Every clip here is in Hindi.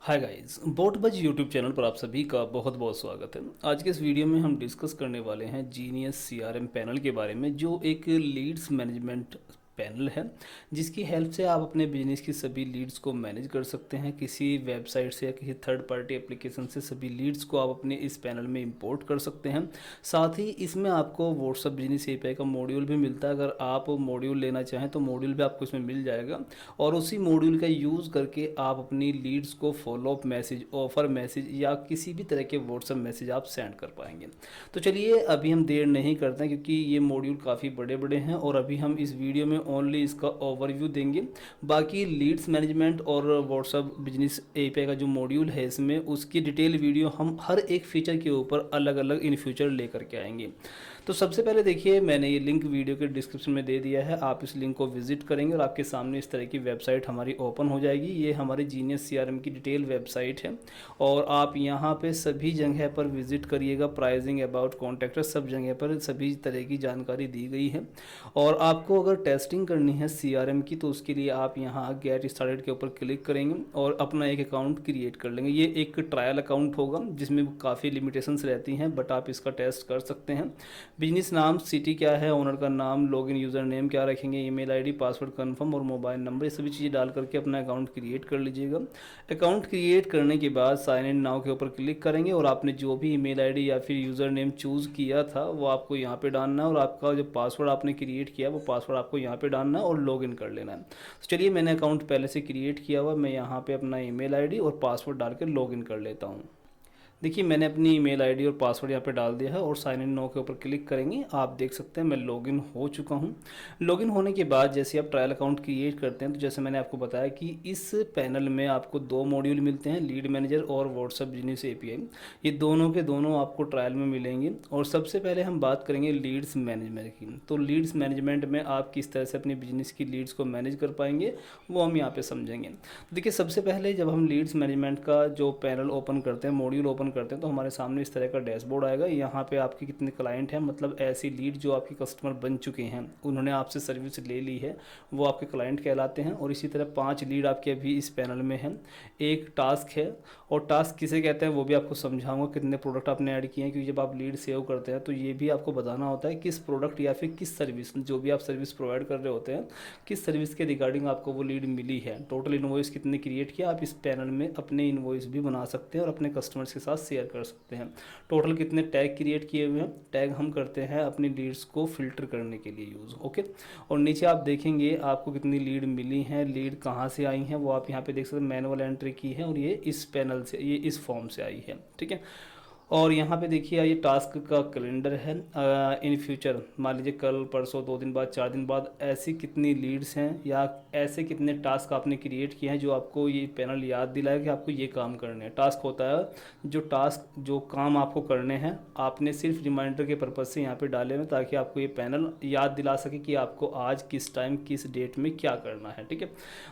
हाय गाइस, बोटबज यूट्यूब चैनल पर आप सभी का बहुत बहुत स्वागत है। आज के इस वीडियो में हम डिस्कस करने वाले हैं जीनियस सीआरएम पैनल के बारे में, जो एक लीड्स मैनेजमेंट पैनल है जिसकी हेल्प से आप अपने बिजनेस की सभी लीड्स को मैनेज कर सकते हैं। किसी वेबसाइट से या किसी थर्ड पार्टी एप्लीकेशन से सभी लीड्स को आप अपने इस पैनल में इंपोर्ट कर सकते हैं। साथ ही इसमें आपको व्हाट्सएप बिजनेस एपीआई का मॉड्यूल भी मिलता है। अगर आप मॉड्यूल लेना चाहें तो मॉड्यूल भी आपको इसमें मिल जाएगा और उसी मॉड्यूल का यूज़ करके आप अपनी लीड्स को फॉलोअप मैसेज, ऑफर मैसेज या किसी भी तरह के व्हाट्सएप मैसेज आप सेंड कर पाएंगे। तो चलिए अभी हम देर नहीं करते हैं, क्योंकि ये मॉड्यूल काफ़ी बड़े बड़े हैं और अभी हम इस वीडियो में ओनली इसका ओवरव्यू देंगे। बाकी लीड्स मैनेजमेंट और व्हाट्सएप बिजनेस एपीआई का जो मॉड्यूल है इसमें, उसकी डिटेल वीडियो हम हर एक फीचर के ऊपर अलग अलग इन फ्यूचर लेकर के आएंगे। तो सबसे पहले देखिए, मैंने ये लिंक वीडियो के डिस्क्रिप्शन में दे दिया है। आप इस लिंक को विजिट करेंगे और आपके सामने इस तरह की वेबसाइट हमारी ओपन हो जाएगी। ये हमारी जीनियस सीआरएम की डिटेल वेबसाइट है और आप यहाँ पे सभी जगह पर विजिट करिएगा। प्राइसिंग, अबाउट, कॉन्टैक्ट, सब जगह पर सभी तरह की जानकारी दी गई है। और आपको अगर टेस्टिंग करनी है सीआरएम की तो उसके लिए आप यहाँ गेट स्टार्टेड के ऊपर क्लिक करेंगे और अपना एक अकाउंट क्रिएट कर लेंगे। ये एक ट्रायल अकाउंट होगा जिसमें काफ़ी लिमिटेशंस रहती हैं, बट आप इसका टेस्ट कर सकते हैं। बिजनेस नाम, सिटी क्या है, ओनर का नाम, लॉगिन यूज़र नेम क्या रखेंगे, ईमेल आईडी, पासवर्ड कंफर्म और मोबाइल नंबर, ये सभी चीज़ें डाल करके अपना अकाउंट क्रिएट कर लीजिएगा। अकाउंट क्रिएट करने के बाद साइन इन नाउ के ऊपर क्लिक करेंगे और आपने जो भी ईमेल आईडी या फिर यूज़र नेम चूज़ किया था वो आपको यहाँ पे डालना है और आपका जो पासवर्ड आपने क्रिएट किया वो पासवर्ड आपको यहाँ पे डालना है और लॉगिन कर लेना है। तो चलिए, मैंने अकाउंट पहले से क्रिएट किया हुआ, मैं यहाँ पे अपना ईमेल आईडी और पासवर्ड डाल के लॉगिन कर लेता हूँ। देखिए, मैंने अपनी ईमेल आईडी और पासवर्ड यहाँ पे डाल दिया है और साइन इन नो के ऊपर क्लिक करेंगे। आप देख सकते हैं मैं लॉगिन हो चुका हूँ। लॉगिन होने के बाद जैसे आप ट्रायल अकाउंट क्रिएट करते हैं तो जैसे मैंने आपको बताया कि इस पैनल में आपको दो मॉड्यूल मिलते हैं, लीड मैनेजर और व्हाट्सएप बिजनेस एपीआई। ये दोनों के दोनों आपको ट्रायल में मिलेंगे। और सबसे पहले हम बात करेंगे लीड्स मैनेजमेंट की। तो लीड्स मैनेजमेंट में आप किस तरह से अपनी बिजनेस की लीड्स को मैनेज कर पाएंगे वो हम यहाँ पे समझेंगे। देखिए, सबसे पहले जब हम लीड्स मैनेजमेंट का जो पैनल ओपन करते हैं, मॉड्यूल ओपन करते हैं, तो हमारे सामने इस तरह का डैशबोर्ड आएगा। यहाँ पे आपके कितने क्लाइंट हैं, मतलब ऐसी लीड जो आपके कस्टमर बन चुके हैं, उन्होंने आपसे सर्विस ले ली है, वो आपके क्लाइंट कहलाते हैं। और इसी तरह 5 लीड आपके अभी इस पैनल में हैं। एक टास्क है, और टास्क किसे कहते हैं वो भी आपको समझाऊंगा, कितने प्रोडक्ट आपने ऐड किए हैं, क्योंकि जब आप लीड सेव करते हैं तो ये भी आपको बताना होता है किस प्रोडक्ट या फिर किस सर्विस, जो भी आप सर्विस प्रोवाइड कर रहे होते हैं, किस सर्विस के रिगार्डिंग आपको वो लीड मिली है। टोटल इनवॉइस कितने क्रिएट किया, आप इस पैनल में अपने इनवॉइस भी बना सकते हैं और अपने कस्टमर्स के साथ शेयर कर सकते हैं। टोटल कितने टैग क्रिएट किए हुए हैं, टैग हम करते हैं अपनी लीड्स को फिल्टर करने के लिए यूज़। ओके, और नीचे आप देखेंगे आपको कितनी लीड मिली हैं, लीड कहाँ से आई हैं, वो आप यहाँ पे देख सकते हैं। मैनुअल एंट्री की है और ये इस पैनल से, ये इस फॉर्म से आई है। ठीक है, और यहाँ पे देखिए ये टास्क का कैलेंडर है। इन फ्यूचर मान लीजिए कल, परसों, 2 दिन बाद, 4 दिन बाद ऐसी कितनी लीड्स हैं या ऐसे कितने टास्क आपने क्रिएट किए हैं जो आपको ये पैनल याद दिलाएगा कि आपको ये काम करने हैं। टास्क होता है जो काम आपको करने हैं, आपने सिर्फ रिमाइंडर के पर्पज़ से यहाँ पे डाले हुए ताकि आपको ये पैनल याद दिला सके कि आपको आज किस टाइम किस डेट में क्या करना है। ठीक है,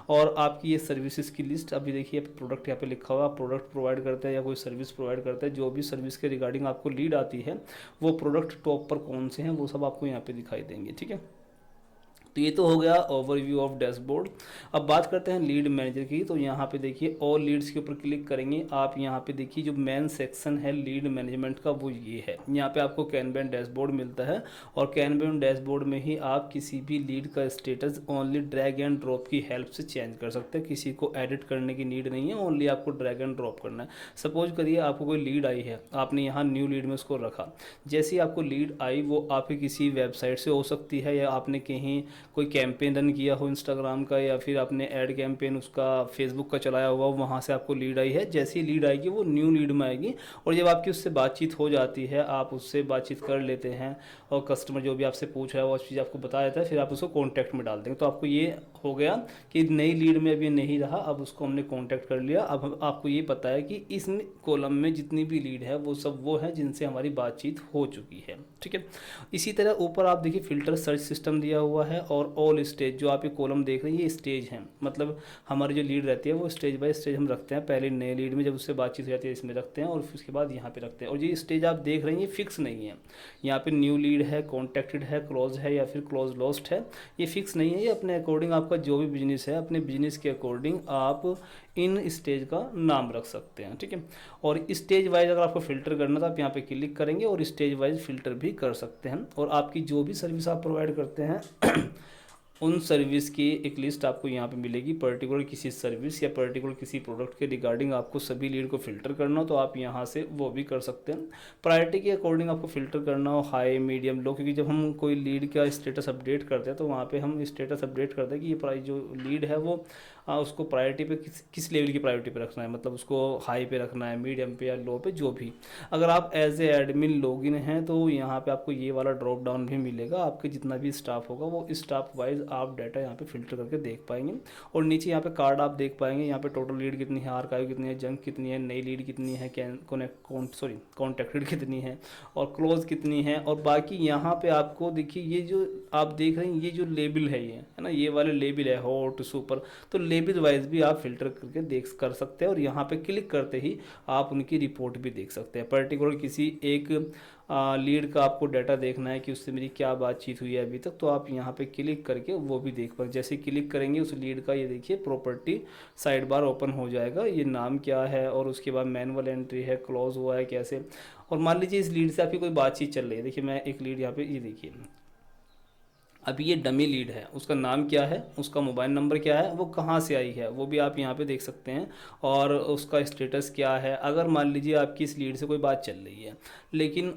और आपकी ये सर्विसेज की लिस्ट अभी देखिए, प्रोडक्ट यहाँ पे लिखा हुआ, प्रोडक्ट प्रोवाइड करता है या कोई सर्विस प्रोवाइड करता है, जो भी सर्विस के रिगार्डिंग आपको लीड आती है वो प्रोडक्ट टॉप पर कौन से हैं वो सब आपको यहाँ पे दिखाई देंगे। ठीक है, तो ये तो हो गया ओवरव्यू ऑफ डैशबोर्ड। अब बात करते हैं लीड मैनेजर की। तो यहाँ पे देखिए ऑल लीड्स के ऊपर क्लिक करेंगे आप। यहाँ पे देखिए जो मेन सेक्शन है लीड मैनेजमेंट का वो ये है। यहाँ पे आपको कैनबैन डैशबोर्ड मिलता है और कैनबैन डैशबोर्ड में ही आप किसी भी लीड का status only drag and drop की हेल्प से चेंज कर सकते हैं। किसी को एडिट करने की नीड नहीं है, ओनली आपको ड्रैग एंड ड्रॉप करना है। सपोज करिए आपको कोई लीड आई है, आपने यहाँ न्यू लीड में उसको रखा। जैसे ही आपको लीड आई वो आपकी किसी वेबसाइट से हो सकती है या आपने कहीं कोई कैंपेन रन किया हो इंस्टाग्राम का, या फिर आपने ऐड कैंपेन उसका फेसबुक का चलाया हुआ, वहाँ से आपको लीड आई है। जैसी ही लीड आएगी वो न्यू लीड में आएगी और जब आपकी उससे बातचीत हो जाती है, आप उससे बातचीत कर लेते हैं और कस्टमर जो भी आपसे पूछ रहा है वो चीज़ आपको बता देता है, फिर आप उसको कॉन्टैक्ट में डाल देंगे। तो आपको ये हो गया कि नई लीड में अभी नहीं रहा, अब उसको हमने कॉन्टैक्ट कर लिया। अब आपको ये पता है कि इस कॉलम में जितनी भी लीड है वो सब वो है जिनसे हमारी बातचीत हो चुकी है। ठीक है, इसी तरह ऊपर आप देखिए फिल्टर सर्च सिस्टम दिया हुआ है और ऑल स्टेज, जो आप ये कॉलम देख रहे हैं ये स्टेज हैं, मतलब हमारी जो लीड रहती है वो स्टेज बाय स्टेज हम रखते हैं। पहले नए लीड में जब उससे बातचीत हो जाती है इसमें रखते हैं और फिर उसके बाद यहाँ पे रखते हैं। और ये स्टेज आप देख रहे हैं ये फिक्स नहीं है। यहाँ पे न्यू लीड है, कॉन्टैक्टेड है, क्लोज है या फिर क्लोज लॉस्ट है, ये फिक्स नहीं है। ये अपने अकॉर्डिंग आपको आपका जो भी बिजनेस है अपने बिजनेस के अकॉर्डिंग आप इन स्टेज का नाम रख सकते हैं, ठीक है। और स्टेज वाइज अगर आपको फ़िल्टर करना तो आप यहाँ पे क्लिक करेंगे और स्टेज वाइज फ़िल्टर भी कर सकते हैं। और आपकी जो भी सर्विस आप प्रोवाइड करते हैं उन सर्विस की एक लिस्ट आपको यहाँ पे मिलेगी। पर्टिकुलर किसी सर्विस या पर्टिकुलर किसी प्रोडक्ट के रिगार्डिंग आपको सभी लीड को फ़िल्टर करना हो तो आप यहाँ से वो भी कर सकते हैं। प्रायोरिटी के अकॉर्डिंग आपको फ़िल्टर करना हो हाई, मीडियम, लो, क्योंकि जब हम कोई लीड का स्टेटस अपडेट करते हैं तो वहाँ पे हम स्टेटस अपडेट करते हैं कि ये जो लीड है वो उसको प्रायोरिटी पे किस लेवल की प्रायोरिटी पे रखना है, मतलब उसको हाई पे रखना है, मीडियम पे या लो पे, जो भी। अगर आप एज ए एडमिन लॉगिन हैं तो यहाँ पे आपको ये वाला ड्रॉप डाउन भी मिलेगा। आपके जितना भी स्टाफ होगा वो स्टाफ वाइज आप डाटा यहाँ पे फिल्टर करके देख पाएंगे। और नीचे यहाँ पे कार्ड आप देख पाएंगे, यहाँ पे टोटल लीड कितनी है, आर्काइव कितनी है, जंक कितनी है, नई लीड कितनी है, कॉन्टेक्टेड कितनी है और क्लोज कितनी है। और बाकी यहाँ पे आपको देखिए ये जो आप देख रहे हैं ये जो लेबल है ये है ना, ये वाले लेबल है हॉट, सुपर, तो लेबल वाइज भी आप फिल्टर करके देख कर सकते हैं। और यहाँ पे क्लिक करते ही आप उनकी रिपोर्ट भी देख सकते हैं। पर्टिकुलर किसी एक लीड का आपको डाटा देखना है कि उससे मेरी क्या बातचीत हुई है अभी तक, तो आप यहाँ पे क्लिक करके वो भी देख पाए। जैसे क्लिक करेंगे उस लीड का ये देखिए प्रॉपर्टी साइड बार ओपन हो जाएगा, ये नाम क्या है और उसके बाद मैनुअल एंट्री है, क्लोज हुआ है कैसे। और मान लीजिए इस लीड से आपकी कोई बातचीत चल रही है, देखिए मैं एक लीड यहाँ पे ये देखिए अभी ये डमी लीड है, उसका नाम क्या है, उसका मोबाइल नंबर क्या है, वो कहाँ से आई है वो भी आप यहाँ पे देख सकते हैं। और उसका स्टेटस क्या है। अगर मान लीजिए आपकी इस लीड से कोई बात चल रही है लेकिन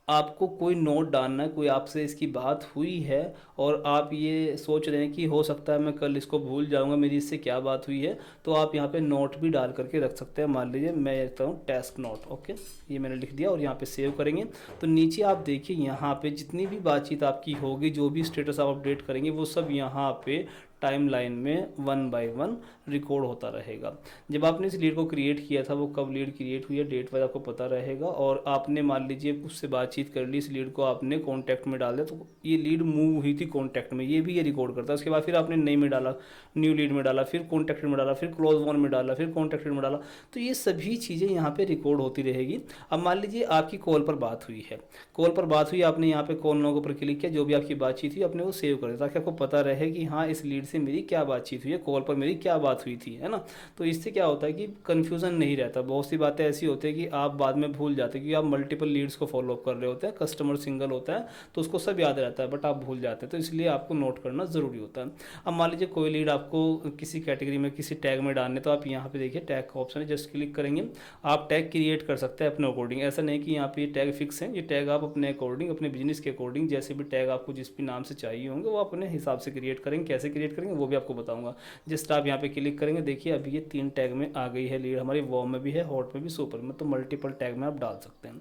आपको कोई नोट डालना है, कोई आपसे इसकी बात हुई है और आप ये सोच रहे हैं कि हो सकता है मैं कल इसको भूल जाऊंगा, मेरी इससे क्या बात हुई है, तो आप यहाँ पे नोट भी डाल करके रख सकते हैं। मान लीजिए मैं लिखता हूँ टास्क नोट, ओके, ये मैंने लिख दिया और यहाँ पे सेव करेंगे तो नीचे आप देखिए यहाँ पे जितनी भी बातचीत आपकी होगी, जो भी स्टेटस आप अपडेट करेंगे वो सब यहाँ पे टाइम लाइन में 1 बाय 1 रिकॉर्ड होता रहेगा। जब आपने इस लीड को क्रिएट किया था वो कब लीड क्रिएट हुई है, डेट वाइज आपको पता रहेगा। और आपने मान लीजिए उससे बातचीत कर ली, इस लीड को आपने कॉन्टैक्ट में डाल दिया तो ये लीड मूव हुई थी कॉन्टैक्ट में, ये भी ये रिकॉर्ड करता है। उसके बाद फिर आपने नई में डाला, न्यू लीड में डाला, फिर कॉन्टैक्टेड में डाला, फिर क्लोज वन में डाला, फिर कॉन्टैक्टेड में डाला, तो ये सभी चीज़ें यहाँ पर रिकॉर्ड होती रहेगी। अब मान लीजिए आपकी कॉल पर बात हुई है, कॉल पर बात हुई, आपने यहाँ पे कॉल नो के ऊपर क्लिक किया, जो भी आपकी बातचीत हुई अपने वो सेव करें ताकि आपको पता रहे कि हाँ इस लीड से मेरी क्या बातचीत हुई है, कॉल पर मेरी क्या बात हुई थी, है ना। तो इससे क्या होता है कि कन्फ्यूज़न नहीं रहता। बहुत सी बातें ऐसी होती है कि आप बाद में भूल जाते हैं, क्योंकि आप मल्टीपल लीड्स को फॉलो अप कर रहे होते हैं, कस्टमर सिंगल होता है तो उसको सब याद रहता है बट आप भूल जाते हैं, तो इसलिए आपको नोट करना ज़रूरी होता है। अब मान लीजिए कोई लीड आपको किसी कैटेगरी में किसी टैग में डालने, तो आप यहाँ पे देखिए टैग का ऑप्शन है, जस्ट क्लिक करेंगे आप टैग क्रिएट कर सकते हैं अपने अकॉर्डिंग। ऐसा नहीं कि यहाँ पे ये टैग फिक्स है, ये टैग आप अपने अकॉर्डिंग अपने बिजनेस के अकॉर्डिंग जैसे भी टैग आपको जिस भी नाम से चाहिए होंगे वो अपने हिसाब से क्रिएट करेंगे। कैसे क्रिएट करेंगे वो भी आपको बताऊंगा। जस्ट आप यहाँ पे क्लिक करेंगे, देखिए अभी ये 3 टैग में आ गई है लीड हमारी, वार्म में भी है, हॉट में भी, सुपर में, तो मल्टीपल टैग में आप डाल सकते हैं।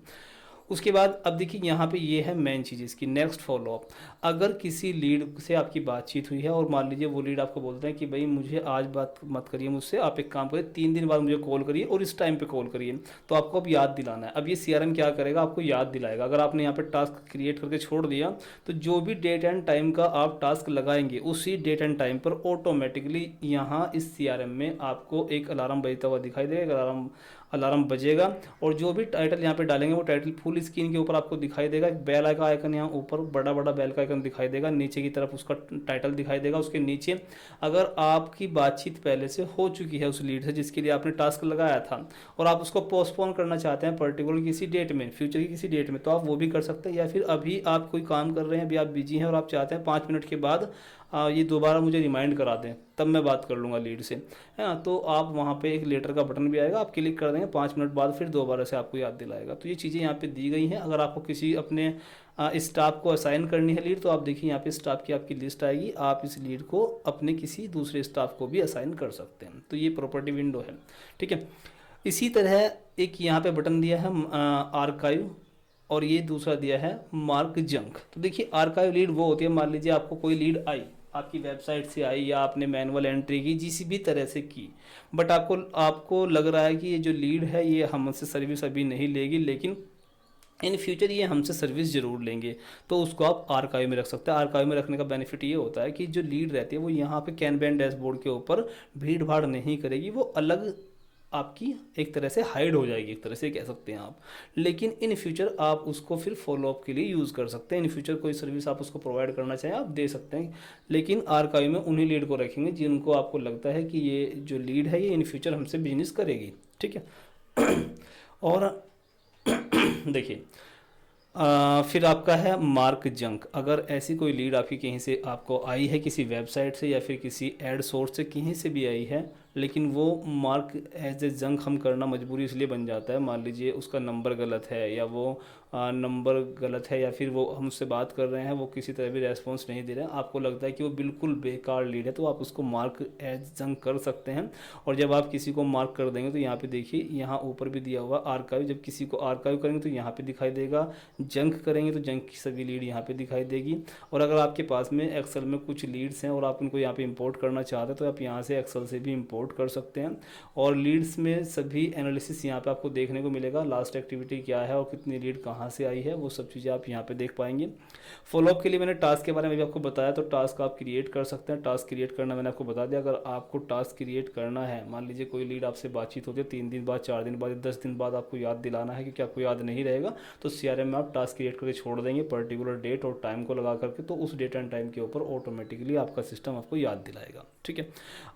उसके बाद अब देखिए यहाँ पे ये है मेन चीज़ इसकी, नेक्स्ट फॉलोअप। अगर किसी लीड से आपकी बातचीत हुई है और मान लीजिए वो लीड आपको बोलते हैं कि भाई मुझे आज बात मत करिए मुझसे, आप एक काम करिए 3 दिन बाद मुझे कॉल करिए और इस टाइम पे कॉल करिए, तो आपको अब याद दिलाना है। अब ये सीआरएम क्या करेगा, आपको याद दिलाएगा। अगर आपने यहाँ पे टास्क क्रिएट करके छोड़ दिया तो जो भी डेट एंड टाइम का आप टास्क लगाएंगे उसी डेट एंड टाइम पर ऑटोमेटिकली यहाँ इस सीआरएम में आपको एक अलार्म बजता हुआ दिखाई देगा, अलार्म बजेगा। और जो भी टाइटल यहाँ पे डालेंगे वो टाइटल फुल स्क्रीन के ऊपर आपको दिखाई देगा। एक बेल का आइकन यहाँ ऊपर बड़ा बड़ा बेल का आइकन दिखाई देगा, नीचे की तरफ उसका टाइटल दिखाई देगा। उसके नीचे अगर आपकी बातचीत पहले से हो चुकी है उस लीड से जिसके लिए आपने टास्क लगाया था और आप उसको पोस्टपोन करना चाहते हैं पर्टिकुलर किसी डेट में, फ्यूचर की किसी डेट में, तो आप वो भी कर सकते हैं। या फिर अभी आप कोई काम कर रहे हैं, अभी आप बिजी हैं और आप चाहते हैं 5 मिनट के बाद ये दोबारा मुझे रिमाइंड करा दें तब मैं बात कर लूँगा लीड से, है ना, तो आप वहाँ पे एक लेटर का बटन भी आएगा, आप क्लिक कर देंगे, 5 मिनट बाद फिर दोबारा से आपको याद दिलाएगा। तो ये चीज़ें यहाँ पे दी गई हैं। अगर आपको किसी अपने स्टाफ को असाइन करनी है लीड तो आप देखिए यहाँ पे स्टाफ की आपकी लिस्ट आएगी, आप इस लीड को अपने किसी दूसरे स्टाफ को भी असाइन कर सकते हैं। तो ये प्रॉपर्टी विंडो है, ठीक है। इसी तरह एक यहाँ पे बटन दिया है आर्काइव और ये दूसरा दिया है मार्क जंक। तो देखिए आर्काइव लीड वो होती है, मान लीजिए आपको कोई लीड आई, आपकी वेबसाइट से आई या आपने मैनुअल एंट्री की किसी भी तरह से की, बट आपको लग रहा है कि ये जो लीड है ये हमसे सर्विस अभी नहीं लेगी लेकिन इन फ्यूचर ये हमसे सर्विस ज़रूर लेंगे, तो उसको आप आर्काइव में रख सकते हैं। आर्काइव में रखने का बेनिफिट ये होता है कि जो लीड रहती है वो यहाँ पे कैनबैन डैशबोर्ड के ऊपर भीड़ भाड़ नहीं करेगी, वो अलग आपकी एक तरह से हाइड हो जाएगी, एक तरह से कह सकते हैं आप। लेकिन इन फ्यूचर आप उसको फिर फॉलोअप के लिए यूज़ कर सकते हैं। इन फ्यूचर कोई सर्विस आप उसको प्रोवाइड करना चाहें आप दे सकते हैं, लेकिन आर्काइव में उन्हीं लीड को रखेंगे जिनको आपको लगता है कि ये जो लीड है ये इन फ्यूचर हमसे बिजनेस करेगी, ठीक है। और देखिए फिर आपका है मार्क जंक। अगर ऐसी कोई लीड आपकी कहीं से आपको आई है, किसी वेबसाइट से या फिर किसी एड सोर्स से कहीं से भी आई है, लेकिन वो मार्क एज ए जंक हम करना मजबूरी इसलिए बन जाता है, मान लीजिए उसका नंबर गलत है या वो नंबर गलत है या फिर वो हमसे बात कर रहे हैं वो किसी तरह भी रेस्पॉन्स नहीं दे रहे हैं, आपको लगता है कि वो बिल्कुल बेकार लीड है, तो आप उसको मार्क एज जंक कर सकते हैं। और जब आप किसी को मार्क कर देंगे तो यहाँ पे देखिए, यहाँ ऊपर भी दिया हुआ आर्काइव, जब किसी को आर्काइव करेंगे तो यहाँ पे दिखाई देगा, जंक करेंगे तो जंक की सभी लीड यहाँ पे दिखाई देगी। और अगर आपके पास में एक्सेल में कुछ लीड्स हैं और आप उनको यहाँ पे इंपोर्ट करना चाहते हैं तो आप यहाँ से एक्सेल से भी इंपोर्ट कर सकते हैं। और लीड्स में सभी एनालिसिस यहाँ पे आपको देखने को मिलेगा, लास्ट एक्टिविटी क्या है और कितनी लीड कहाँ से आई है, वो सब चीज़ें आप यहाँ पे देख पाएंगे। फॉलोअप के लिए मैंने टास्क के बारे में भी आपको बताया, तो टास्क आप क्रिएट कर सकते हैं। टास्क क्रिएट करना मैंने आपको बता दिया। अगर आपको टास्क क्रिएट करना है, मान लीजिए कोई लीड आपसे बातचीत होती है 3 दिन बाद, 4 दिन बाद, 10 दिन बाद आपको याद दिलाना है, क्योंकि आपको याद नहीं रहेगा, तो CRM में आप टास्क क्रिएट करके छोड़ देंगे पर्टिकुलर डेट और टाइम को लगा करके, तो उस डेट एंड टाइम के ऊपर ऑटोमेटिकली आपका सिस्टम आपको याद दिलाएगा, ठीक है।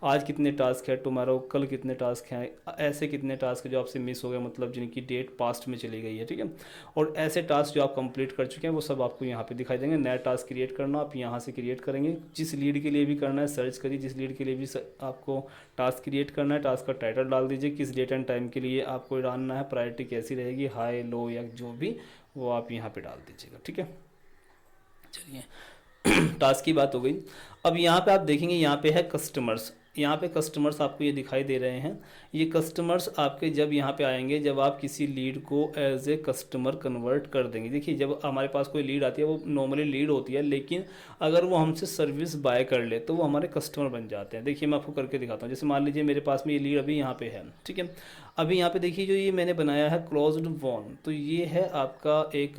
आज कितने टास्क है, टुमारो कल कितने टास्क हैं, ऐसे कितने टास्क जो आपसे मिस हो गए, मतलब जिनकी डेट पास्ट में चली गई है, ठीक है। और ऐसे टास्क जो आप कंप्लीट कर चुके हैं वो सब आपको यहाँ पे दिखाई देंगे। नया टास्क क्रिएट करना आप यहाँ से क्रिएट करेंगे, जिस लीड के लिए भी करना है सर्च करिए, जिस लीड के लिए भी आपको टास्क क्रिएट करना है, टास्क का टाइटल डाल दीजिए, किस डेट एंड टाइम के लिए आपको डालना है, प्रायोरिटी कैसी रहेगी, हाई लो या जो भी, वो आप यहाँ पे डाल दीजिएगा, ठीक है। चलिए टास्क की बात हो गई। अब यहाँ पे आप देखेंगे, यहाँ पे है कस्टमर्स। यहाँ पे कस्टमर्स आपको ये दिखाई दे रहे हैं। ये कस्टमर्स आपके जब यहाँ पे आएंगे, जब आप किसी लीड को एज ए कस्टमर कन्वर्ट कर देंगे। देखिए, जब हमारे पास कोई लीड आती है वो नॉर्मली लीड होती है, लेकिन अगर वो हमसे सर्विस बाय कर ले तो वो हमारे कस्टमर बन जाते हैं। देखिए मैं आपको करके दिखाता हूँ। जैसे मान लीजिए मेरे पास में ये लीड अभी यहाँ पे है, ठीक है। अभी यहाँ पे देखिए, जो ये मैंने बनाया है क्लोज्ड वॉन, तो ये है आपका एक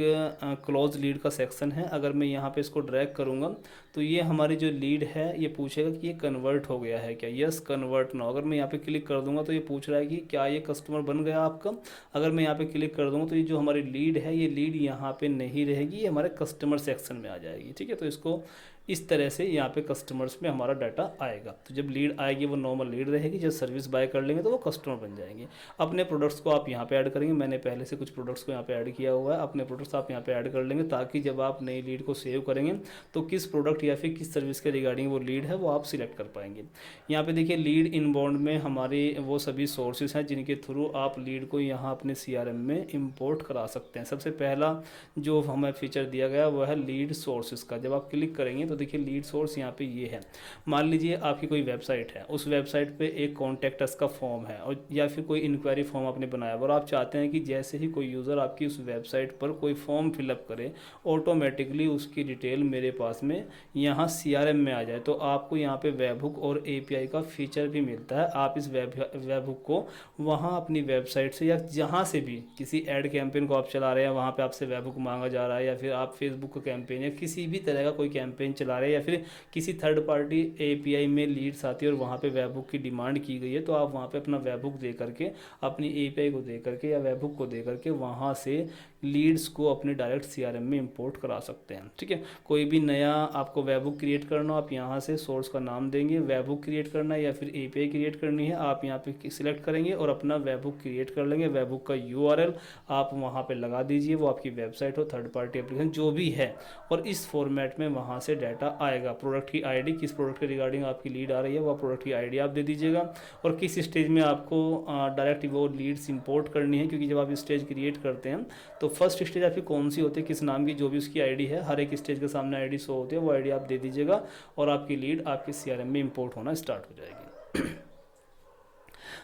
क्लोज लीड का सेक्शन है। अगर मैं यहाँ पे इसको ड्रैग करूँगा तो ये हमारी जो लीड है ये पूछेगा कि ये कन्वर्ट हो गया है क्या, यस कन्वर्ट नाउ। अगर मैं यहाँ पे क्लिक कर दूंगा तो ये पूछ रहा है कि क्या ये कस्टमर बन गया आपका। अगर मैं यहाँ पे क्लिक कर दूंगा तो ये जो हमारी लीड है, ये लीड यहाँ पे नहीं रहेगी, ये हमारे कस्टमर सेक्शन में आ जाएगी, ठीक है। तो इसको इस तरह से यहाँ पे कस्टमर्स में हमारा डाटा आएगा। तो जब लीड आएगी वो नॉर्मल लीड रहेगी, जब सर्विस बाय कर लेंगे तो वो कस्टमर बन जाएंगे। अपने प्रोडक्ट्स को आप यहाँ पे ऐड करेंगे। मैंने पहले से कुछ प्रोडक्ट्स को यहाँ पे ऐड किया हुआ है, अपने प्रोडक्ट्स आप यहाँ पे ऐड कर लेंगे, ताकि जब आप नई लीड को सेव करेंगे तो किस प्रोडक्ट या फिर किस सर्विस के रिगार्डिंग वो लीड है वो आप सिलेक्ट कर पाएंगे। यहाँ पे देखिए, लीड इनबाउंड में हमारे वो सभी सोर्सेज हैं जिनके थ्रू आप लीड को यहाँ अपने CRM में इम्पोर्ट करा सकते हैं। सबसे पहला जो हमें फीचर दिया गया वो है लीड सोर्सेज का। जब आप क्लिक करेंगे तो देखिए लीड सोर्स यहाँ पे ये है। मान लीजिए आपकी कोई वेबसाइट है, उस वेबसाइट पे एक कॉन्टैक्ट अस का फॉर्म है, और या फिर कोई इंक्वायरी फॉर्म आपने बनाया और आप चाहते हैं कि जैसे ही कोई यूज़र आपकी उस वेबसाइट पर कोई फॉर्म फिलअप करे, ऑटोमेटिकली उसकी डिटेल मेरे पास में यहाँ CRM में आ जाए। तो आपको यहाँ पे वेबहुक और API का फीचर भी मिलता है। आप इस वेबहुक को वहाँ अपनी वेबसाइट से या जहाँ से भी किसी ऐड कैंपेन को आप चला रहे हैं वहाँ पे आपसे वेबहुक मांगा जा रहा है, या फिर आप फेसबुक का कैंपेन या किसी भी तरह का कोई कैंपेन चला रहे हैं, या फिर किसी थर्ड पार्टी API में लीड्स आती है और वहाँ पे वेबहुक की डिमांड की गई है, तो आप वहाँ पे अपना वेबहुक दे करके, अपनी API को दे करके या वेबहुक को दे करके वहाँ से लीड्स को अपने डायरेक्ट CRM में इंपोर्ट करा सकते हैं, ठीक है। कोई भी नया आपको वेबहुक क्रिएट करना हो, आप यहाँ से सोर्स का नाम देंगे, वेबहुक क्रिएट करना है या फिर API क्रिएट करनी है, आप यहाँ पे सिलेक्ट करेंगे और अपना वेबहुक क्रिएट कर लेंगे। वेबहुक का URL आप वहाँ पे लगा दीजिए, वो आपकी वेबसाइट हो, थर्ड पार्टी एप्लीकेशन जो भी है, और इस फॉर्मेट में वहाँ से डाटा आएगा। प्रोडक्ट की ID, किस प्रोडक्ट के रिगार्डिंग आपकी लीड आ रही है, वह प्रोडक्ट की ID आप दे दीजिएगा, और किस स्टेज में आपको डायरेक्ट वो लीड्स इंपोर्ट करनी है। क्योंकि जब आप स्टेज क्रिएट करते हैं तो फर्स्ट स्टेज आपकी कौन सी होती है, किस नाम की, जो भी उसकी ID है, हर एक स्टेज के सामने ID शो होती है, वो ID आप दे दीजिएगा और आपकी लीड आपके CRM में इंपोर्ट होना स्टार्ट हो जाएगी।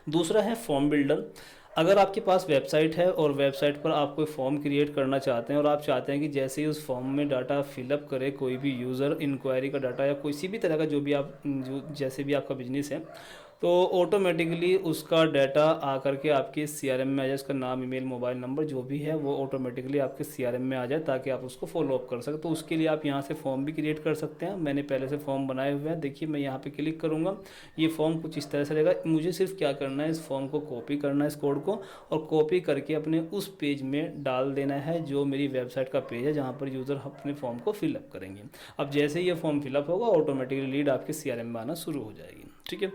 दूसरा है फॉर्म बिल्डर। अगर आपके पास वेबसाइट है और वेबसाइट पर आप कोई फॉर्म क्रिएट करना चाहते हैं और आप चाहते हैं कि जैसे ही उस फॉर्म में डाटा फिलअप करे कोई भी यूज़र, इंक्वायरी का डाटा या किसी भी तरह का जो भी आप जैसे भी आपका बिजनेस है, तो ऑटोमेटिकली उसका डाटा आकर के आपके सीआरएम में आ जाए, उसका नाम, ईमेल, मोबाइल नंबर जो भी है वो ऑटोमेटिकली आपके सीआरएम में आ जाए ताकि आप उसको फॉलो अप कर सकें। तो उसके लिए आप यहाँ से फॉर्म भी क्रिएट कर सकते हैं। मैंने पहले से फॉर्म बनाए हुए हैं, देखिए मैं यहाँ पे क्लिक करूँगा, ये फॉर्म कुछ इस तरह से रहेगा। मुझे सिर्फ क्या करना है, इस फॉर्म को कॉपी करना है, इस कोड को, और कॉपी करके अपने उस पेज में डाल देना है जो मेरी वेबसाइट का पेज है जहाँ पर यूज़र अपने फॉर्म को फिलअप करेंगे। अब जैसे ही ये फॉर्म फिलअप होगा ऑटोमेटिकली लीड आपके सीआरएम में आना शुरू हो जाएगी। ठीक है।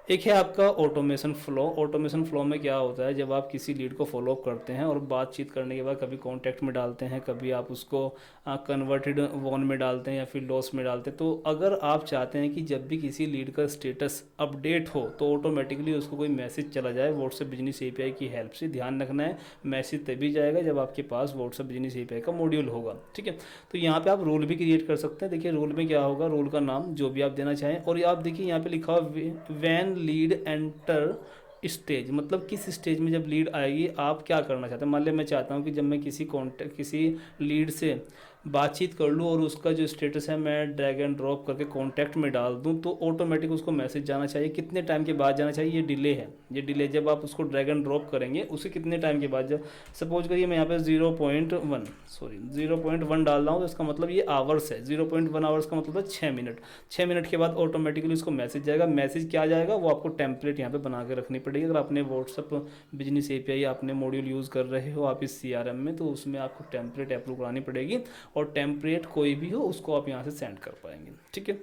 एक है आपका ऑटोमेशन फ्लो। ऑटोमेशन फ्लो में क्या होता है, जब आप किसी लीड को फॉलो अप करते हैं और बातचीत करने के बाद कभी कॉन्टैक्ट में डालते हैं, कभी आप उसको कन्वर्टेड वॉन में डालते हैं या फिर लॉस में डालते हैं, तो अगर आप चाहते हैं कि जब भी किसी लीड का स्टेटस अपडेट हो तो ऑटोमेटिकली उसको कोई मैसेज चला जाए व्हाट्सएप बिजनेस एपीआई की हेल्प से, ध्यान रखना है मैसेज तभी जाएगा जब आपके पास व्हाट्सएप बिजनेस एपीआई का मॉड्यूल होगा। ठीक है। तो यहाँ पे आप रूल भी क्रिएट कर सकते हैं। देखिए रूल में क्या होगा, रूल का नाम जो भी आप देना चाहें, और आप देखिए यहाँ पे लिखा हुआ वैन लीड एंटर स्टेज, मतलब किस स्टेज में जब लीड आएगी आप क्या करना चाहते हैं। मान लिया मैं चाहता हूँ कि जब मैं किसी लीड से बातचीत कर लूँ और उसका जो स्टेटस है मैं ड्रैग एंड ड्रॉप करके कॉन्टैक्ट में डाल दूँ तो ऑटोमेटिक उसको मैसेज जाना चाहिए। कितने टाइम के बाद जाना चाहिए, ये डिले है। ये डिले जब आप उसको ड्रैग एंड ड्रॉप करेंगे उसे कितने टाइम के बाद, जब सपोज करिए मैं यहाँ पे 0.1 डाल रहा हूँ तो इसका मतलब ये आवर्स है। 0.1 आवर्स का मतलब है 6 मिनट। 6 मिनट के बाद ऑटोमेटिकली उसको मैसेज जाएगा। मैसेज क्या जाएगा, वो आपको टेम्पलेट यहाँ पे बना के रखनी पड़ेगी। अगर आपने व्हाट्सअप बिजनेस एपीआई आपने मॉड्यूल यूज़ कर रहे हो आप इस सीआरएम में, तो उसमें आपको टेम्पलेट अप्रूव करानी पड़ेगी और टेम्पलेट कोई भी हो उसको आप यहाँ से सेंड कर पाएंगे। ठीक है।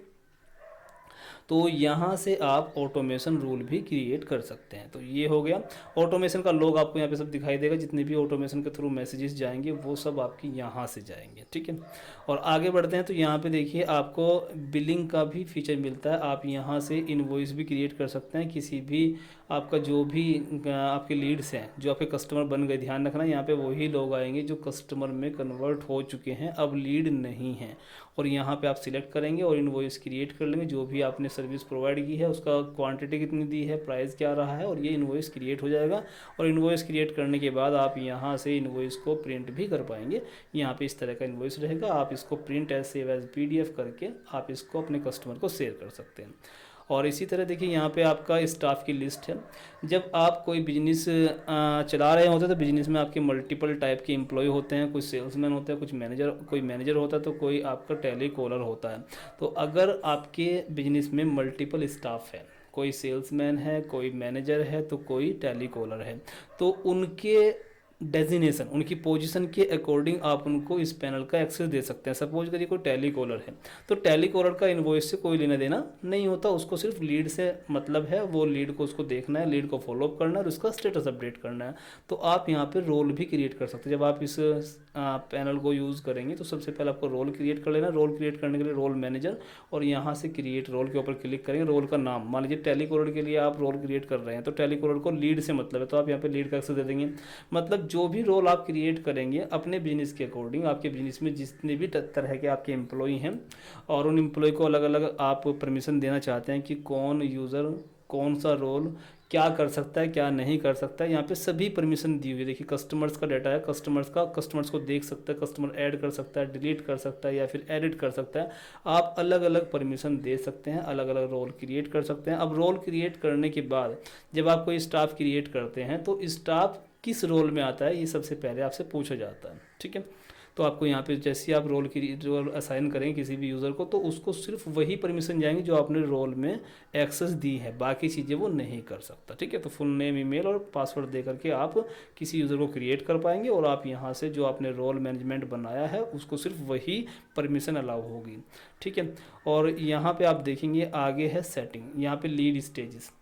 तो यहाँ से आप ऑटोमेशन रूल भी क्रिएट कर सकते हैं। तो ये हो गया ऑटोमेशन का लॉग, आपको यहाँ पे सब दिखाई देगा। जितने भी ऑटोमेशन के थ्रू मैसेजेस जाएंगे वो सब आपकी यहाँ से जाएंगे। ठीक है। और आगे बढ़ते हैं तो यहाँ पे देखिए आपको बिलिंग का भी फीचर मिलता है। आप यहाँ से इनवॉइस भी क्रिएट कर सकते हैं। किसी भी आपका जो भी आपके लीड्स हैं जो आपके कस्टमर बन गए, ध्यान रखना यहाँ पे वही लोग आएंगे जो कस्टमर में कन्वर्ट हो चुके हैं, अब लीड नहीं हैं। और यहाँ पे आप सिलेक्ट करेंगे और इनवॉइस क्रिएट कर लेंगे। जो भी आपने सर्विस प्रोवाइड की है उसका क्वांटिटी कितनी दी है, प्राइस क्या रहा है, और ये इनवॉइस क्रिएट हो जाएगा। और इनवॉइस क्रिएट करने के बाद आप यहाँ से इनवॉइस को प्रिंट भी कर पाएंगे। यहाँ पे इस तरह का इनवॉइस रहेगा। आप इसको print as save as PDF करके आप इसको अपने कस्टमर को शेयर कर सकते हैं। और इसी तरह देखिए यहाँ पे आपका स्टाफ की लिस्ट है। जब आप कोई बिजनेस चला रहे होते हैं तो बिजनेस में आपके मल्टीपल टाइप के एम्प्लॉय होते हैं। कुछ सेल्समैन होते हैं, कुछ मैनेजर, कोई मैनेजर होता है, तो कोई आपका टेली कॉलर होता है। तो अगर आपके बिजनेस में मल्टीपल स्टाफ है, कोई सेल्समैन है, कोई मैनेजर है, तो कोई टेली कॉलर है, तो उनके डेजिनेशन, उनकी पोजीशन के अकॉर्डिंग आप उनको इस पैनल का एक्सेस दे सकते हैं। सपोज करिए कोई टेली कॉलर है तो टेली कॉलर का इनवॉइस से कोई लेना देना नहीं होता, उसको सिर्फ लीड से मतलब है। वो लीड को उसको देखना है, लीड को फॉलो अप करना है और उसका स्टेटस अपडेट करना है। तो आप यहाँ पे रोल भी क्रिएट कर सकते हैं। जब आप इस पैनल को यूज़ करेंगे तो सबसे पहले आपको रोल क्रिएट कर लेना। रोल क्रिएट करने के लिए रोल मैनेजर, और यहाँ से क्रिएट रोल के ऊपर क्लिक करेंगे। रोल का नाम, मान लीजिए टेली कॉलर के लिए आप रोल क्रिएट कर रहे हैं तो टेली कॉलर को लीड से मतलब है, तो आप यहाँ पे लीड का एक्सेस दे देंगे। मतलब जो भी रोल आप क्रिएट करेंगे अपने बिजनेस के अकॉर्डिंग, आपके बिजनेस में जितने भी तरह के आपके एम्प्लॉय हैं और उन एम्प्लॉय को अलग अलग आप परमिशन देना चाहते हैं कि कौन यूज़र कौन सा रोल क्या कर सकता है, क्या नहीं कर सकता है, यहाँ पे सभी परमिशन दी हुई है। देखिए कस्टमर्स का डाटा है, कस्टमर्स को देख सकता है, कस्टमर ऐड कर सकता है, डिलीट कर सकता है या फिर एडिट कर सकता है। आप अलग अलग परमिशन दे सकते हैं, अलग अलग रोल क्रिएट कर सकते हैं। अब रोल क्रिएट करने के बाद जब आप कोई स्टाफ क्रिएट करते हैं तो स्टाफ किस रोल में आता है ये सबसे पहले आपसे पूछा जाता है। ठीक है। तो आपको यहाँ पे जैसे आप रोल असाइन करेंगे किसी भी यूज़र को तो उसको सिर्फ वही परमिशन जाएंगे जो आपने रोल में एक्सेस दी है, बाकी चीज़ें वो नहीं कर सकता। ठीक है। तो फुल नेम, ईमेल और पासवर्ड दे करके आप किसी यूज़र को क्रिएट कर पाएंगे और आप यहाँ से जो आपने रोल मैनेजमेंट बनाया है उसको सिर्फ वही परमिशन अलाउ होगी। ठीक है। और यहाँ पर आप देखेंगे आगे है सेटिंग, यहाँ पर लीड स्टेजेस।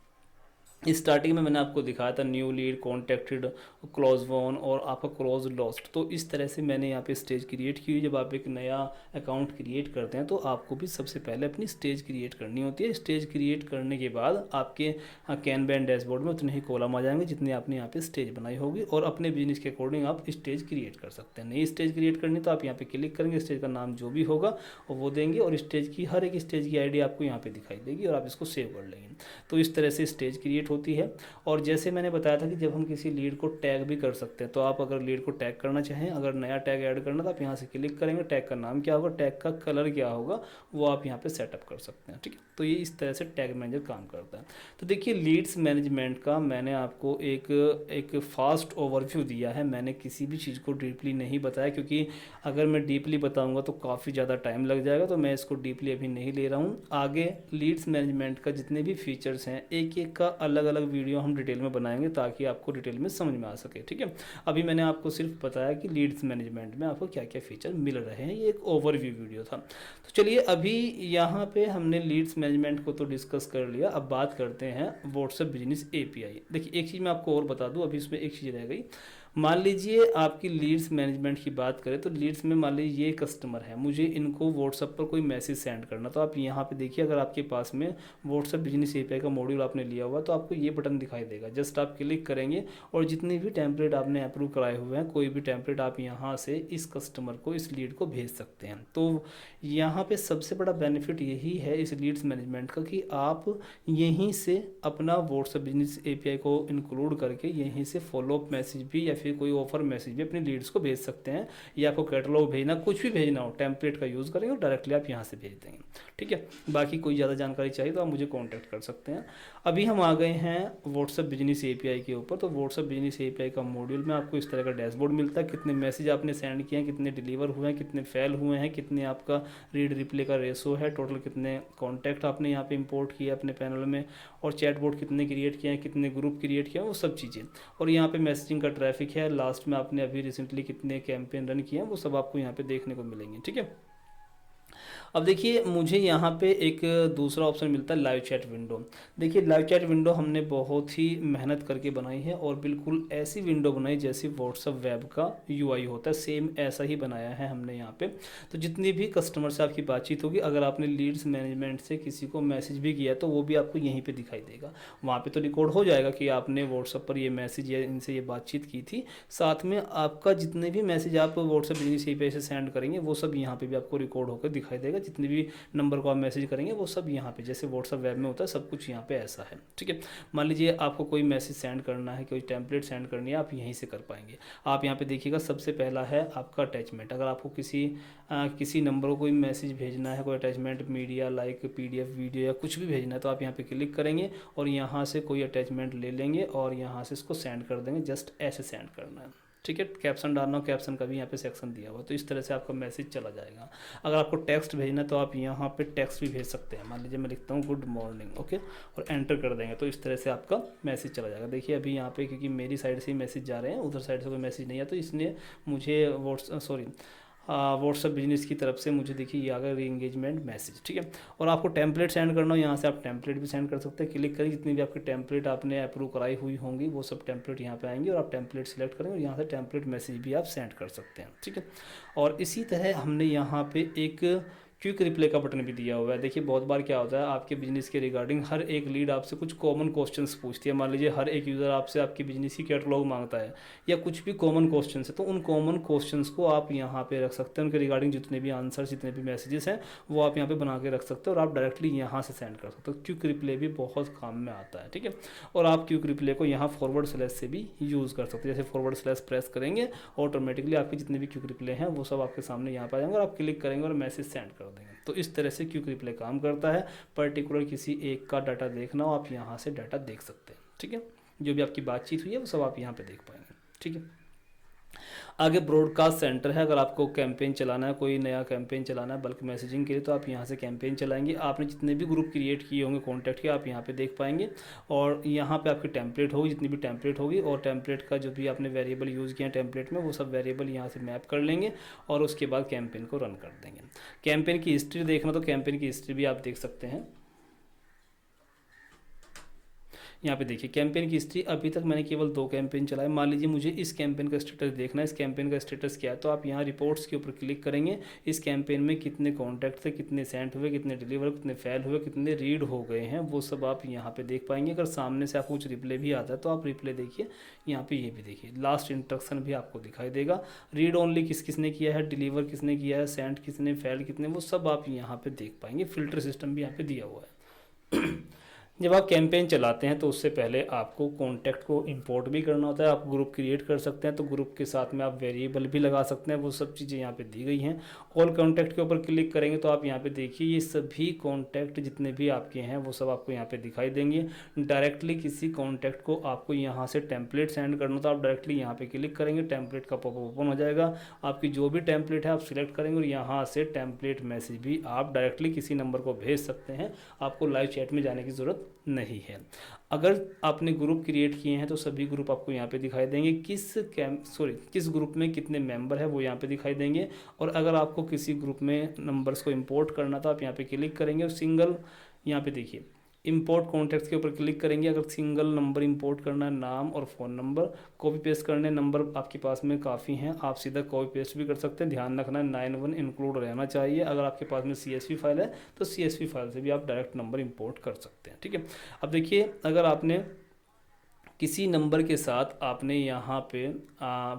स्टार्टिंग में मैंने आपको दिखाया था new lead, contacted, close one और आपका क्लोज लॉस्ट। तो इस तरह से मैंने यहाँ पे स्टेज क्रिएट की हुई। जब आप एक नया अकाउंट क्रिएट करते हैं तो आपको भी सबसे पहले अपनी स्टेज क्रिएट करनी होती है। स्टेज क्रिएट करने के बाद आपके कैनबैन डैशबोर्ड में उतने ही कॉलम आ जाएंगे जितने आपने यहाँ पे स्टेज बनाई होगी और अपने बिजनेस के अकॉर्डिंग आप स्टेज क्रिएट कर सकते हैं। नई स्टेज क्रिएट करनी तो आप यहाँ पे क्लिक करेंगे, स्टेज का नाम जो भी होगा वो देंगे और स्टेज की हर एक स्टेज की ID आपको यहाँ पे दिखाई देगी और आप इसको सेव कर लेंगे। तो इस तरह से स्टेज क्रिएट कंप्लीट होती है। और जैसे मैंने बताया था कि जब हम किसी लीड को टैग भी कर सकते हैं, तो आप अगर लीड को टैग करना चाहें, अगर नया टैग ऐड करना, तो आप यहाँ से क्लिक करेंगे, टैग का नाम क्या होगा, टैग का कलर क्या होगा, वो आप यहाँ पे सेटअप कर सकते हैं। ठीक है, तो ये इस तरह से टैग मैनेजर काम करता है। तो देखिए लीड्स मैनेजमेंट का मैंने आपको एक फास्ट ओवरव्यू दिया है, मैंने किसी भी चीज़ को डीपली नहीं बताया, क्योंकि अगर मैं डीपली बताऊंगा तो काफ़ी ज़्यादा टाइम लग जाएगा, तो मैं इसको डीपली अभी नहीं ले रहा हूँ। आगे लीड्स मैनेजमेंट का जितने भी फीचर्स हैं, एक एक का अलग अलग वीडियो हम डिटेल में बनाएंगे, ताकि आपको डिटेल में समझ में आ सके। ठीक है, अभी मैंने आपको सिर्फ बताया कि लीड्स मैनेजमेंट में आपको क्या क्या फीचर मिल रहे हैं, ये एक ओवरव्यू वीडियो था। तो चलिए अभी यहाँ पे हमने लीड्स मैनेजमेंट को तो डिस्कस कर लिया, अब बात करते हैं व्हाट्सएप बिजनेस एपीआई। देखिए एक चीज़ मैं आपको और बता दूँ, अभी इसमें एक चीज़ रह गई। मान लीजिए आपकी लीड्स मैनेजमेंट की बात करें, तो लीड्स में मान लीजिए ये कस्टमर है, मुझे इनको व्हाट्सएप पर कोई मैसेज सेंड करना, तो आप यहाँ पे देखिए, अगर आपके पास में व्हाट्सएप बिजनेस एपीआई का मॉड्यूल आपने लिया हुआ, तो आपको ये बटन दिखाई देगा, जस्ट आप क्लिक करेंगे और जितने भी टेम्पलेट आपने अप्रूव कराए हुए हैं, कोई भी टेम्पलेट आप यहाँ से इस कस्टमर को, इस लीड को भेज सकते हैं। तो यहाँ पे सबसे बड़ा बेनिफिट यही है इस लीड्स मैनेजमेंट का, कि आप यहीं से अपना व्हाट्सएप बिजनेस एपीआई को इंक्लूड करके यहीं से फॉलोअप मैसेज भी या फिर कोई ऑफर मैसेज भी अपनी लीड्स को भेज सकते हैं, या आपको कैटलॉग भेजना, कुछ भी भेजना हो, टेम्पलेट का यूज़ करेंगे और डायरेक्टली आप यहाँ से भेज देंगे। ठीक है, बाकी कोई ज़्यादा जानकारी चाहिए तो आप मुझे कॉन्टैक्ट कर सकते हैं। अभी हम आ गए हैं व्हाट्सएप बिजनेस एपीआई के ऊपर। तो व्हाट्सएप बिजनेस एपीआई का मॉड्यूल में आपको इस तरह का डैशबोर्ड मिलता है, कितने मैसेज आपने सेंड किए हैं, कितने डिलीवर हुए हैं, कितने फेल हुए हैं, कितने आपका रीड रिप्ले का रेशो है, टोटल कितने कॉन्टैक्ट आपने यहाँ पे इंपोर्ट किए अपने पैनल में, और चैटबॉट कितने क्रिएट किए हैं, कितने ग्रुप क्रिएट किए हैं, वो सब चीज़ें। और यहाँ पे मैसेजिंग का ट्रैफिक है, लास्ट में आपने अभी रिसेंटली कितने कैंपेन रन किए हैं, वो सब आपको यहाँ पे देखने को मिलेंगे। ठीक है, अब देखिए मुझे यहाँ पे एक दूसरा ऑप्शन मिलता है, लाइव चैट विंडो। देखिए लाइव चैट विंडो हमने बहुत ही मेहनत करके बनाई है, और बिल्कुल ऐसी विंडो बनाई जैसी व्हाट्सएप वेब का यूआई होता है, सेम ऐसा ही बनाया है हमने यहाँ पे। तो जितनी भी कस्टमर से आपकी बातचीत होगी, अगर आपने लीड्स मैनेजमेंट से किसी को मैसेज भी किया तो वो भी आपको यहीं पर दिखाई देगा। वहाँ पर तो रिकॉर्ड हो जाएगा कि आपने व्हाट्सएप पर ये मैसेज या इनसे ये बातचीत की थी, साथ में आपका जितने भी मैसेज आप व्हाट्सएप बिजनेस एपीआई से सेंड करेंगे, वो सब यहाँ पे भी आपको रिकॉर्ड होकर दिखाई देगा। जितने भी नंबर को आप मैसेज करेंगे वो सब यहाँ पे, जैसे व्हाट्सएप वेब में होता है, सब कुछ यहाँ पे ऐसा है। ठीक है, मान लीजिए आपको कोई मैसेज सेंड करना है, कोई टेम्पलेट सेंड करनी है, आप यहीं से कर पाएंगे। आप यहाँ पे देखिएगा, सबसे पहला है आपका अटैचमेंट। अगर आपको किसी नंबर को कोई मैसेज भेजना है, कोई attachment, media like PDF video या कुछ भी भेजना है, तो आप यहाँ पे क्लिक करेंगे और यहाँ से कोई अटैचमेंट ले लेंगे और यहाँ से इसको सेंड कर देंगे। जस्ट ऐसे सेंड करना है। ठीक है, कैप्शन डालना हो, कैप्शन का भी यहाँ पे सेक्शन दिया हुआ है, तो इस तरह से आपका मैसेज चला जाएगा। अगर आपको टेक्स्ट भेजना है तो आप यहाँ पे टेक्स्ट भी भेज सकते हैं। मान लीजिए मैं लिखता हूँ गुड मॉर्निंग, ओके, और एंटर कर देंगे, तो इस तरह से आपका मैसेज चला जाएगा। देखिए अभी यहाँ पे क्योंकि मेरी साइड से ही मैसेज जा रहे हैं, उधर साइड से कोई मैसेज नहीं है, तो इसलिए मुझे व्हाट्सएप बिजनेस की तरफ से मुझे देखिए ये आ गया री एंगेजमेंट मैसेज। ठीक है, और आपको टेम्पलेट सेंड करना हो, यहाँ से आप टेम्पलेट भी सेंड कर सकते हैं। क्लिक करें, जितनी भी आपकी टेम्पलेट आपने अप्रूव कराई हुई होंगी वो सब टेम्पलेट यहाँ पे आएंगे, और आप टेम्पलेट सेलेक्ट करेंगे और यहाँ से टेम्पलेट मैसेज भी आप सेंड कर सकते हैं। ठीक है, और इसी तरह हमने यहाँ पे एक क्विक रिप्ले का बटन भी दिया हुआ है। देखिए बहुत बार क्या होता है, आपके बिजनेस के रिगार्डिंग हर एक लीड आपसे कुछ कॉमन क्वेश्चंस पूछती है। मान लीजिए हर एक यूज़र आपसे आपकी बिजनेस की कैटलॉग मांगता है, या कुछ भी कॉमन क्वेश्चंस है, तो उन कॉमन क्वेश्चंस को आप यहाँ पे रख सकते हैं। उनके रिगार्डिंग जितने भी आंसर, जितने भी मैसेजेस हैं, वो आप यहाँ पे बना के रख सकते हो, और आप डायरेक्टली यहाँ से सेंड कर सकते हो। क्विक रिप्ले भी बहुत काम में आता है। ठीक है, और आप क्विक रिप्ले को यहाँ फॉरवर्ड स्लैश से भी यूज़ कर सकते हैं। जैसे फॉरवर्ड स्लैश प्रेस करेंगे, ऑटोमेटिकली आपके जितने भी क्विक रिप्ले हैं वो सब आपके सामने यहाँ पर आ जाएंगे, और आप क्लिक करेंगे और मैसेज सेंड कर देंगे। तो इस तरह से क्विक रिप्ले काम करता है। पर्टिकुलर किसी एक का डाटा देखना हो, आप यहाँ से डाटा देख सकते हैं। ठीक है, जो भी आपकी बातचीत हुई है वो सब आप यहाँ पे देख पाएंगे। ठीक है, आगे ब्रॉडकास्ट सेंटर है। अगर आपको कैंपेन चलाना है, कोई नया कैंपेन चलाना है बल्क मैसेजिंग के लिए, तो आप यहाँ से कैंपेन चलाएंगे। आपने जितने भी ग्रुप क्रिएट किए होंगे, कॉन्टैक्ट किए, आप यहाँ पे देख पाएंगे, और यहाँ पे आपकी टेम्पलेट होगी, जितनी भी टेम्पलेट होगी, और टेम्पलेट का जो भी आपने वेरिएबल यूज़ किया टेम्पलेट में, वो सब वेरिएबल यहाँ से मैप कर लेंगे, और उसके बाद कैंपेन को रन कर देंगे। कैंपेन की हिस्ट्री देखना, तो कैंपेन की हिस्ट्री भी आप देख सकते हैं। यहाँ पे देखिए कैंपेन की हिस्ट्री, अभी तक मैंने केवल 2 कैंपेन चलाए। मान लीजिए मुझे इस कैंपेन का स्टेटस देखना है, इस कैंपेन का स्टेटस क्या है, तो आप यहाँ रिपोर्ट्स के ऊपर क्लिक करेंगे। इस कैंपेन में कितने कॉन्टैक्ट थे, कितने सेंड हुए, कितने डिलीवर, कितने फेल हुए, कितने रीड हो गए हैं, वो सब आप यहाँ पे देख पाएंगे। अगर सामने से आपको कुछ रिप्ले भी आता है तो आप रिप्ले देखिए, यहाँ पे ये भी देखिए, लास्ट इंस्ट्रक्शन भी आपको दिखाई देगा। रीड ओनली किसने किया है, डिलीवर किसने किया है, सेंड किसने, फेल कितने, वो सब आप यहाँ पे देख पाएंगे। फिल्टर सिस्टम भी यहाँ पे दिया हुआ है। जब आप कैंपेन चलाते हैं तो उससे पहले आपको कॉन्टैक्ट को इंपोर्ट भी करना होता है। आप ग्रुप क्रिएट कर सकते हैं, तो ग्रुप के साथ में आप वेरिएबल भी लगा सकते हैं। वो सब चीज़ें यहाँ पे दी गई हैं। ऑल कॉन्टैक्ट के ऊपर क्लिक करेंगे तो आप यहाँ पे देखिए ये सभी कॉन्टैक्ट जितने भी आपके हैं वो सब आपको यहाँ पे दिखाई देंगे। डायरेक्टली किसी कॉन्टैक्ट को आपको यहाँ से टेम्पलेट सेंड करना, तो आप डायरेक्टली यहाँ पे क्लिक करेंगे, टेम्पलेट का पॉपअप ओपन हो जाएगा। आपकी जो भी टेम्पलेट है आप सिलेक्ट करेंगे और यहाँ से टेम्पलेट मैसेज भी आप डायरेक्टली किसी नंबर को भेज सकते हैं। आपको लाइव चैट में जाने की ज़रूरत नहीं है। अगर आपने ग्रुप क्रिएट किए हैं तो सभी ग्रुप आपको यहाँ पे दिखाई देंगे। किस ग्रुप में कितने मेंबर है वो यहाँ पे दिखाई देंगे। और अगर आपको किसी ग्रुप में नंबर्स को इंपोर्ट करना तो आप यहाँ पे क्लिक करेंगे और सिंगल यहाँ पे देखिए इंपोर्ट कॉन्टैक्ट्स के ऊपर क्लिक करेंगे। अगर सिंगल नंबर इंपोर्ट करना है, नाम और फ़ोन नंबर कॉपी पेस्ट करने, नंबर आपके पास में काफ़ी हैं, आप सीधा कॉपी पेस्ट भी कर सकते हैं। ध्यान रखना है 91 इंक्लूड रहना चाहिए। अगर आपके पास में CSV फाइल है तो CSV फाइल से भी आप डायरेक्ट नंबर इंपोर्ट कर सकते हैं। ठीक है, अब देखिए अगर आपने किसी नंबर के साथ आपने यहाँ पे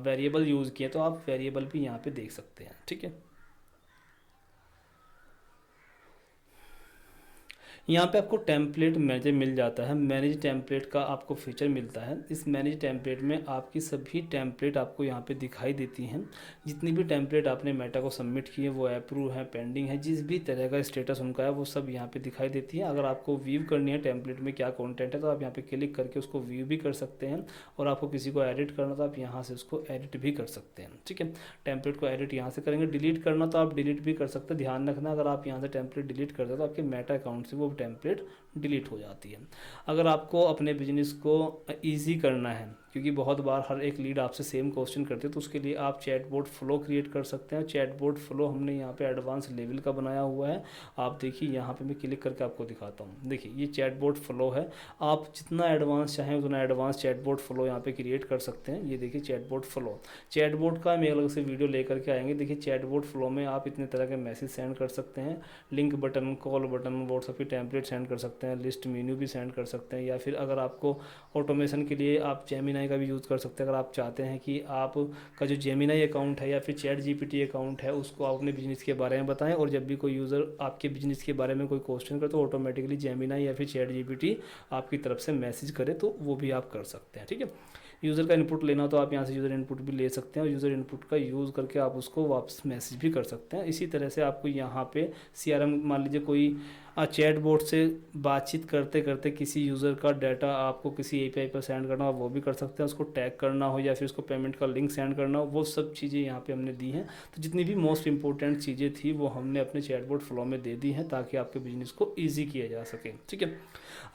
वेरिएबल यूज़ किया तो आप वेरिएबल भी यहाँ पे देख सकते हैं। ठीक है, यहाँ पे आपको टेम्पलेट मैनेजर मिल जाता है। मैनेज टेम्पलेट का आपको फीचर मिलता है। इस मैनेज टेम्पलेट में आपकी सभी टेम्पलेट आपको यहाँ पे दिखाई देती हैं। जितनी भी टेम्पलेट आपने मेटा को सबमिट की है वो अप्रूव है, पेंडिंग है, जिस भी तरह का स्टेटस उनका है वो सब यहाँ पे दिखाई देती है। अगर आपको व्यू करनी है टेम्पलेट में क्या कॉन्टेंट है तो आप यहाँ पे क्लिक करके उसको व्यू भी कर सकते हैं। और आपको किसी को एडिट करना तो आप यहाँ से उसको एडिट भी कर सकते हैं। ठीक है, टेम्पलेट को एडिट यहाँ से करेंगे। डिलीट करना तो आप डिलीट भी कर सकते हैं। ध्यान रखना अगर आप यहाँ से टेम्पलेट डिलीट करते हैं तो आपके मेटा अकाउंट से वो टेम्पलेट डिलीट हो जाती है। अगर आपको अपने बिजनेस को ईजी करना है, क्योंकि बहुत बार हर एक लीड आपसे सेम क्वेश्चन करते हैं, तो उसके लिए आप चैटबॉट फ्लो क्रिएट कर सकते हैं। चैटबॉट फ्लो हमने यहाँ पे एडवांस लेवल का बनाया हुआ है। आप देखिए यहाँ पे मैं क्लिक करके आपको दिखाता हूँ। देखिए ये चैटबॉट फ्लो है। आप जितना एडवांस चाहें उतना एडवांस चैटबॉट फ्लो यहाँ पे क्रिएट कर सकते हैं। ये देखिए चैटबॉट फ्लो, चैटबॉट का हम एक अलग से वीडियो लेकर के आएंगे। देखिए चैटबॉट फ्लो में आप इतने तरह के मैसेज सेंड कर सकते हैं, link button, call button, WhatsApp की टेम्पलेट सेंड कर सकते हैं, लिस्ट मेन्यू भी सेंड कर सकते हैं, या फिर अगर आपको ऑटोमेशन के लिए आप जेमिनाई का भी यूज़ कर सकते हैं। अगर आप चाहते हैं कि आप का जो जेमिनाई अकाउंट है या फिर चैट जीपीटी अकाउंट है उसको आप अपने बिजनेस के बारे में बताएं, और जब भी कोई यूज़र आपके बिजनेस के बारे में कोई क्वेश्चन करे तो ऑटोमेटिकली जेमिनाई या फिर चैट जीपीटी आपकी तरफ से मैसेज करे, तो वो भी आप कर सकते हैं। ठीक है, यूज़र का इनपुट लेना हो तो आप यहाँ से यूज़र इनपुट भी ले सकते हैं, और यूज़र इनपुट का यूज़ करके आप उसको वापस मैसेज भी कर सकते हैं। इसी तरह से आपको यहाँ पे CRM, मान लीजिए कोई चैट बोर्ड से बातचीत करते करते किसी यूज़र का डाटा आपको किसी API पर सेंड करना हो वो भी कर सकते हैं। उसको टैग करना हो या फिर उसको पेमेंट का लिंक सेंड करना हो, वो सब चीज़ें यहाँ पे हमने दी हैं। तो जितनी भी मोस्ट इंपॉर्टेंट चीज़ें थी वो हमने अपने चैटबॉट फ्लो में दे दी हैं ताकि आपके बिजनेस को ईजी किया जा सके। ठीक है,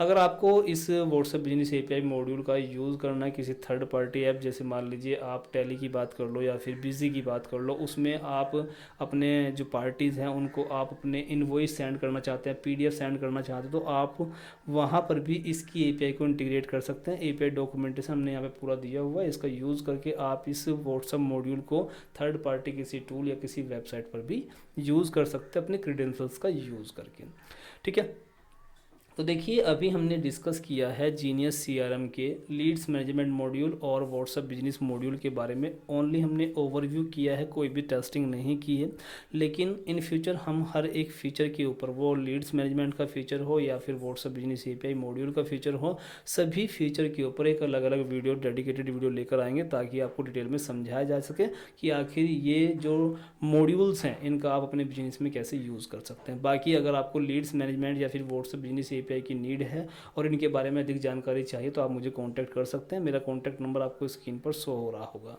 अगर आपको इस व्हाट्सएप बिजनेस API मॉड्यूल का यूज़ करना है किसी थर्ड पार्टी ऐप, जैसे मान लीजिए आप टैली की बात कर लो या फिर बिजी की बात कर लो, उसमें आप अपने जो पार्टीज़ हैं उनको आप अपने इनवॉइस सेंड करना चाहते हैं, PDF सेंड करना चाहते हैं, तो आप वहाँ पर भी इसकी API को इंटीग्रेट कर सकते हैं। API डॉक्यूमेंटेशन हमने यहाँ पे पूरा दिया हुआ है। इसका यूज़ करके आप इस व्हाट्सएप मॉड्यूल को थर्ड पार्टी किसी टूल या किसी वेबसाइट पर भी यूज़ कर सकते हैं अपने क्रेडेंशियल्स का यूज़ करके। ठीक है, तो देखिए अभी हमने डिस्कस किया है जीनियस CRM के लीड्स मैनेजमेंट मॉड्यूल और व्हाट्सएप बिजनेस मॉड्यूल के बारे में। ओनली हमने ओवरव्यू किया है, कोई भी टेस्टिंग नहीं की है, लेकिन इन फ्यूचर हम हर एक फीचर के ऊपर, वो लीड्स मैनेजमेंट का फीचर हो या फिर व्हाट्सएप बिजनेस API मॉड्यूल का फीचर हो, सभी फीचर के ऊपर एक अलग अलग वीडियो, डेडिकेटेड वीडियो लेकर आएंगे ताकि आपको डिटेल में समझाया जा सके कि आखिर ये जो मॉड्यूल्स हैं इनका आप अपने बिजनेस में कैसे यूज़ कर सकते हैं। बाकी अगर आपको लीड्स मैनेजमेंट या फिर व्हाट्सएप बिजनेस API की नीड है और इनके बारे में अधिक जानकारी चाहिए तो आप मुझे कांटेक्ट कर सकते हैं। मेरा कांटेक्ट नंबर आपको स्क्रीन पर शो हो रहा होगा।